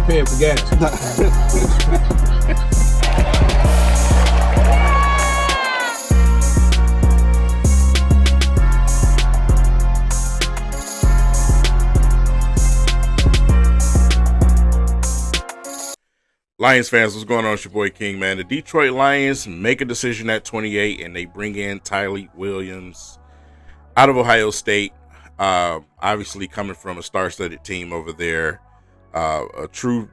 paying for gas. Lions fans, what's going on? It's your boy King, man. The Detroit Lions make a decision at 28, and they bring in Tyleik Williams out of Ohio State. Obviously coming from a star-studded team over there, a true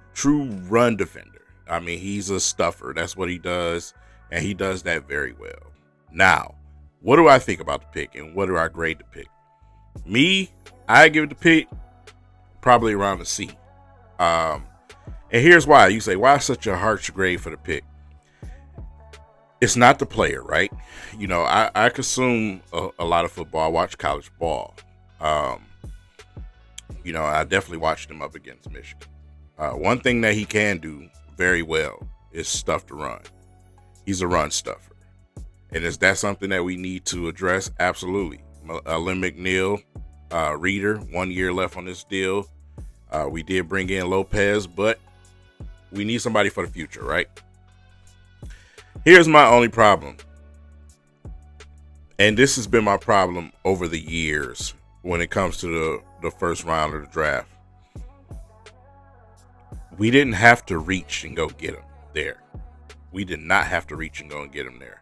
run defender. I mean, he's a stuffer. That's what he does, and he does that very well. Now, what do I think about the pick, and what do I grade the pick? Me, I give it the pick probably around a C. And here's why. You say, why such a harsh grade for the pick? It's not the player, right? You know, I consume a lot of football. I watch college ball. You know, I definitely watched him up against Michigan. One thing that he can do very well is stuff the run. He's a run stuffer. And is that something that we need to address? Absolutely. Lynn McNeil, Reader, 1 year left on this deal. We did bring in Lopez, but we need somebody for the future, right? Here's my only problem. And this has been my problem over the years when it comes to the first round of the draft. We didn't have to reach and go get him there. We did not have to reach and go and get him there.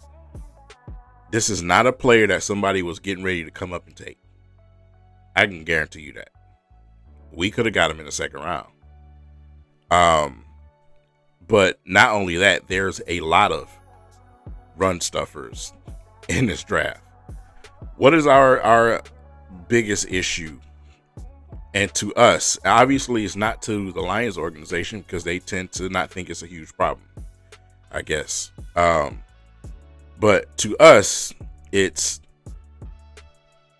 This is not a player that somebody was getting ready to come up and take. I can guarantee you that. We could have got him in the second round. But not only that, there's a lot of run stuffers in this draft. What is our biggest issue? And to us, obviously it's not to the Lions organization because they tend to not think it's a huge problem, I guess. But to us, it's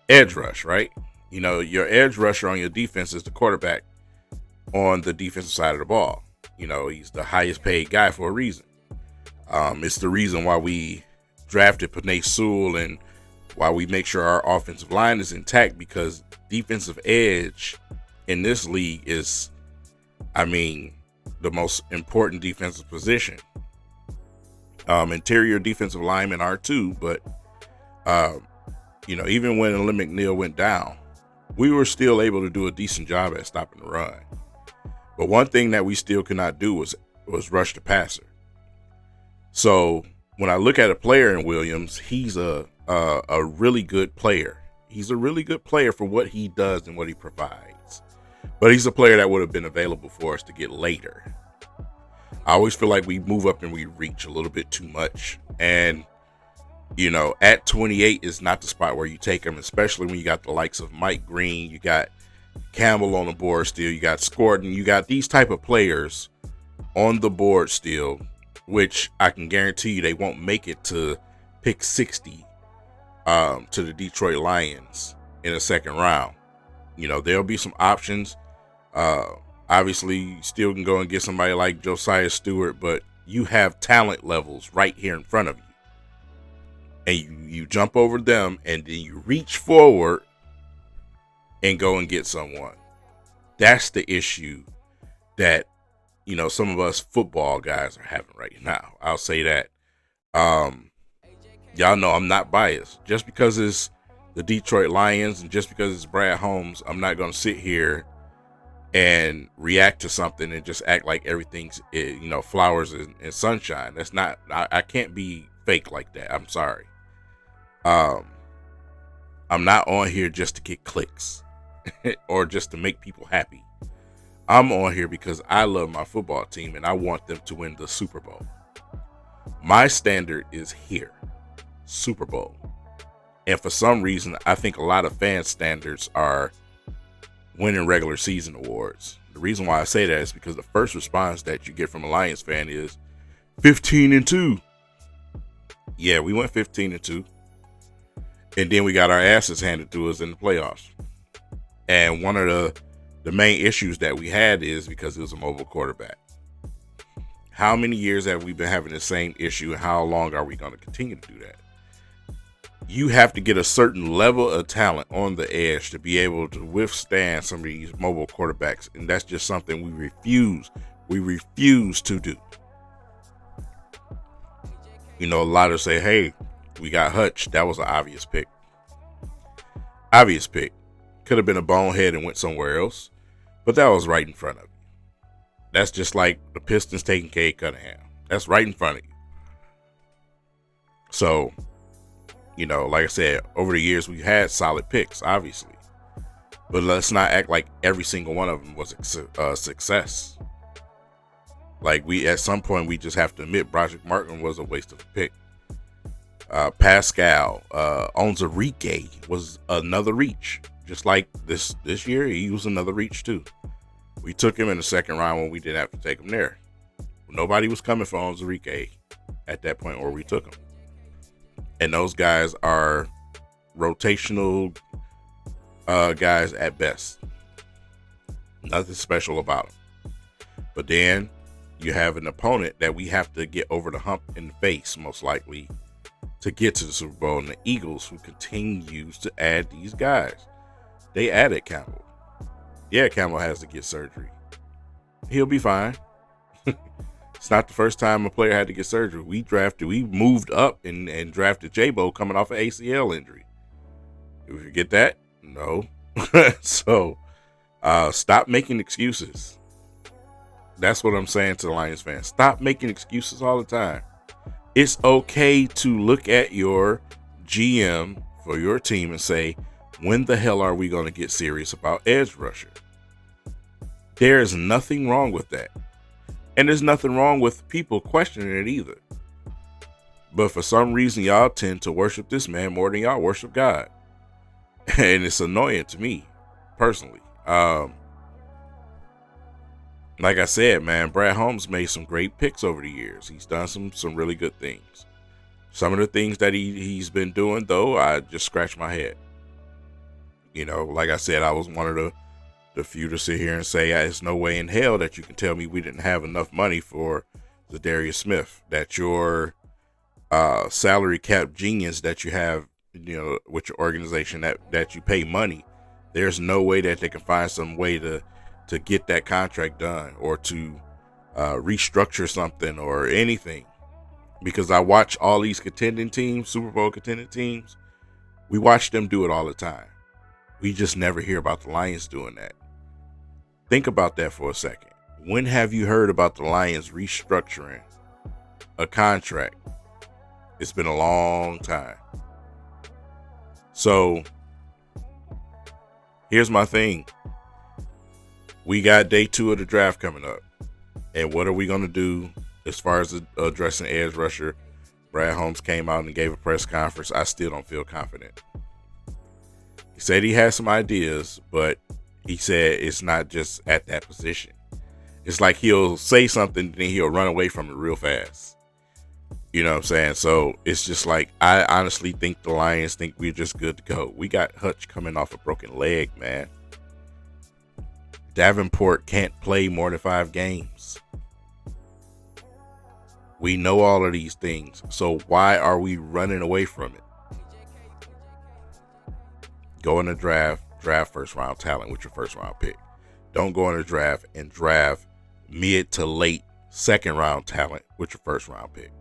edge rush, right? You know, your edge rusher on your defense is the quarterback on the defensive side of the ball. You know, he's the highest paid guy for a reason. It's the reason why we drafted Penei Sewell and why we make sure our offensive line is intact, because defensive edge in this league is, I mean, the most important defensive position. Interior defensive linemen are too, but, you know, even when Lynn McNeil went down, we were still able to do a decent job at stopping the run. But one thing that we still could not do was rush the passer. So when I look at a player in Williams, he's a really good player. He's a really good player for what he does and what he provides. But he's a player that would have been available for us to get later. I always feel like we move up and we reach a little bit too much. And, you know, at 28 is not the spot where you take him, especially when you got the likes of Mike Green, you got Campbell on the board still, you got Scorden, you got these type of players on the board still, which I can guarantee you they won't make it to pick 60 to the Detroit Lions in the second round. You know, there'll be some options. Obviously, you still can go and get somebody like Josiah Stewart, but you have talent levels right here in front of you. And you jump over them and then you reach forward and go and get someone. That's the issue that, you know, some of us football guys are having right now. I'll say that. Y'all know I'm not biased. Just because it's the Detroit Lions and just because it's Brad Holmes, I'm not going to sit here and react to something and just act like everything's, you know, flowers and sunshine. That's not, I can't be fake like that. I'm sorry. I'm not on here just to get clicks or just to make people happy. I'm on here because I love my football team and I want them to win the Super Bowl. My standard is here, Super Bowl. And for some reason, I think a lot of fan standards are winning regular season awards. The reason why I say that is because the first response that you get from a Lions fan is 15-2. Yeah, we went 15-2. And then we got our asses handed to us in the playoffs. And one of the main issues that we had is because it was a mobile quarterback. How many years have we been having the same issue, and how long are we going to continue to do that? You have to get a certain level of talent on the edge to be able to withstand some of these mobile quarterbacks, and that's just something we refuse. We refuse to do. You know, a lot of say, hey, we got Hutch. That was an obvious pick. Obvious pick. Could have been a bonehead and went somewhere else, but that was right in front of you. That's just like the Pistons taking Cade Cunningham. That's right in front of you. So, you know, like I said, over the years, we've had solid picks, obviously. But let's not act like every single one of them was a success. Like, at some point, we just have to admit Broderick Martin was a waste of a pick. Pascal Onwuzurike was another reach. Just like this year, he was another reach too. We took him in the second round when we didn't have to take him there. Nobody was coming for Onwuzurike at that point where we took him. And those guys are rotational guys at best. Nothing special about them. But then you have an opponent that we have to get over the hump in the face, most likely, to get to the Super Bowl. And the Eagles, who continues to add these guys. They added Campbell. Yeah, Campbell has to get surgery. He'll be fine. It's not the first time a player had to get surgery. We moved up and drafted J-Bo coming off an ACL injury. Did we forget that? No. So, stop making excuses. That's what I'm saying to the Lions fans. Stop making excuses all the time. It's okay to look at your GM for your team and say, when the hell are we going to get serious about edge rusher? There's nothing wrong with that. And there's nothing wrong with people questioning it either. But for some reason, y'all tend to worship this man more than y'all worship God. And it's annoying to me, personally. Like I said, man, Brad Holmes made some great picks over the years. He's done some really good things. Some of the things that he's been doing, though, I just scratch my head. You know, like I said, I was one of the few to sit here and say, there's no way in hell that you can tell me we didn't have enough money for Zadarius Smith, that your salary cap genius that you have, you know, with your organization that you pay money, there's no way that they can find some way to get that contract done or to restructure something or anything. Because I watch all these contending teams, Super Bowl contending teams, we watch them do it all the time. We just never hear about the Lions doing that. Think about that for a second. When have you heard about the Lions restructuring a contract? It's been a long time. So, here's my thing. We got day 2 of the draft coming up. And what are we going to do as far as addressing edge rusher? Brad Holmes came out and gave a press conference. I still don't feel confident. He said he has some ideas, but he said it's not just at that position. It's like he'll say something and then he'll run away from it real fast. You know what I'm saying? So it's just like, I honestly think the Lions think we're just good to go. We got Hutch coming off a broken leg, man. Davenport can't play more than 5 games. We know all of these things. So why are we running away from it? Go in the draft first round talent with your first round pick. Don't go in the draft and draft mid to late second round talent with your first round pick.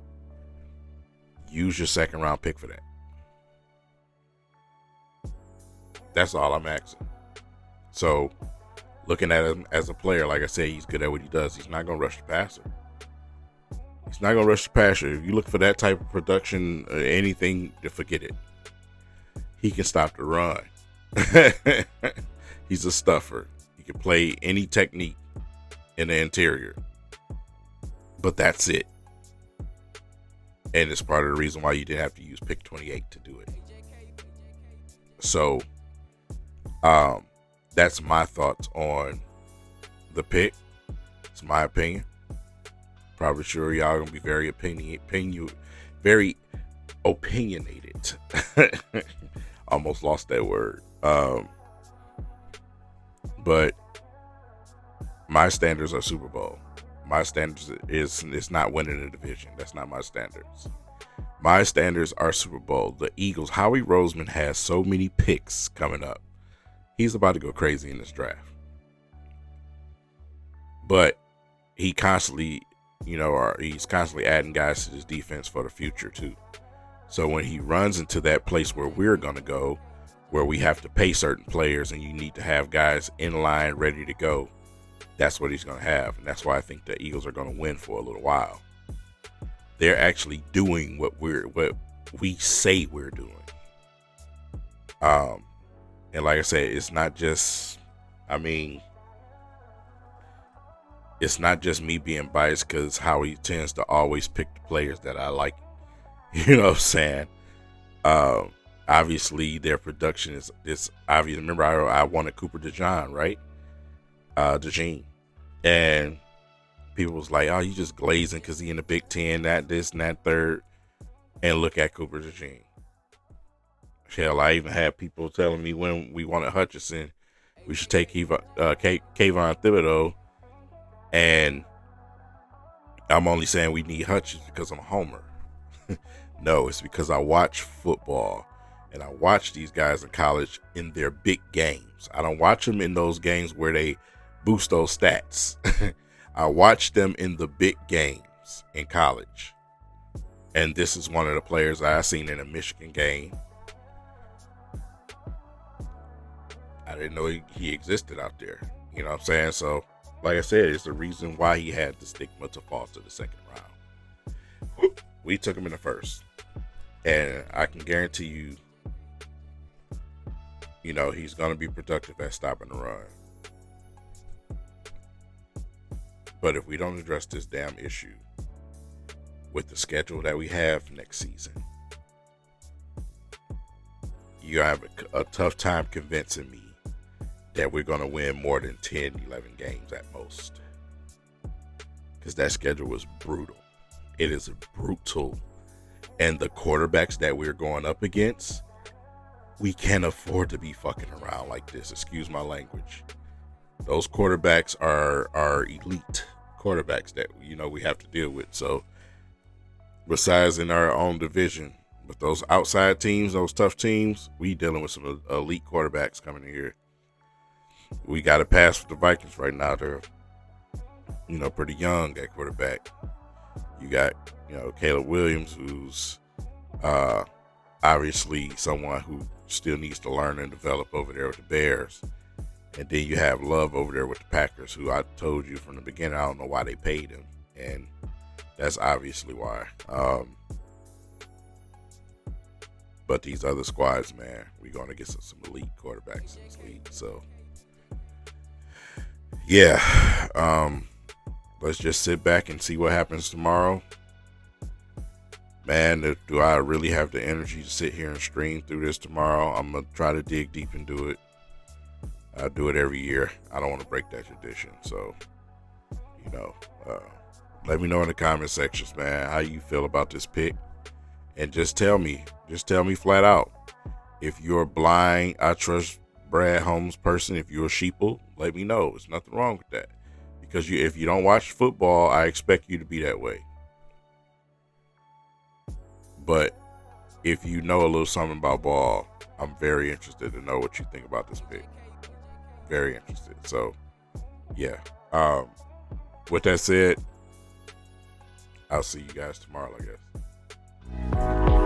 Use your second round pick for that. That's all I'm asking. So, looking at him as a player, like I said, he's good at what he does. He's not going to rush the passer. He's not going to rush the passer. If you look for that type of production, anything, forget it. He can stop the run. He's a stuffer. He can play any technique in the interior. But that's it. And it's part of the reason why you didn't have to use pick 28 to do it. So, that's my thoughts on the pick. It's my opinion. Probably sure y'all gonna be very opinionated. Almost lost that word. But my standards are Super Bowl. My standards is not winning the division. That's not my standards. My standards are Super Bowl. The Eagles, Howie Roseman has so many picks coming up. He's about to go crazy in this draft. But he constantly, or he's constantly adding guys to his defense for the future too. So when he runs into that place where we're going to go, where we have to pay certain players and you need to have guys in line ready to go, that's what he's going to have. And that's why I think the Eagles are going to win for a little while. They're actually doing what we say we're doing. And like I said, it's not just me being biased because Howie tends to always pick the players that I like. You know what I'm saying? Obviously, their production is obvious. Remember, I wanted Cooper DeJean, right? DeJean. And people was like, oh, you just glazing because he in the Big Ten, that, this, and that, third. And look at Cooper DeJean. Hell, I even had people telling me when we wanted Hutchinson, we should take Kayvon Thibodeau. And I'm only saying we need Hutchinson because I'm a homer. No, it's because I watch football and I watch these guys in college in their big games. I don't watch them in those games where they boost those stats. I watch them in the big games in college. And this is one of the players I seen in a Michigan game. I didn't know he existed out there. You know what I'm saying? So, like I said, it's the reason why he had the stigma to fall to the second round. We took him in the first. And I can guarantee you, he's going to be productive at stopping the run. But if we don't address this damn issue with the schedule that we have next season, you have a tough time convincing me that we're going to win more than 10, 11 games at most. Because that schedule was brutal. It is brutal. And the quarterbacks that we're going up against, we can't afford to be fucking around like this. Excuse my language. Those quarterbacks are elite quarterbacks that, we have to deal with. So, besides in our own division, but those outside teams, those tough teams, we dealing with some elite quarterbacks coming in here. We got to pass with the Vikings right now. They're, pretty young at quarterback. You got, Tyleik Williams, who's obviously someone who still needs to learn and develop over there with the Bears. And then you have Love over there with the Packers, who I told you from the beginning, I don't know why they paid him. And that's obviously why. But these other squads, man, we're going to get some elite quarterbacks in this league. So, yeah. Let's just sit back and see what happens tomorrow. Man, do I really have the energy to sit here and stream through this tomorrow? I'm going to try to dig deep and do it. I do it every year. I don't want to break that tradition. So, let me know in the comment sections, man, how you feel about this pick. And just tell me flat out. If you're a blind, I trust Brad Holmes person, if you're a sheeple, let me know. There's nothing wrong with that. Because if you don't watch football, I expect you to be that way. But if you know a little something about ball, I'm very interested to know what you think about this pick. Very interested. So, yeah. With that said, I'll see you guys tomorrow, I guess.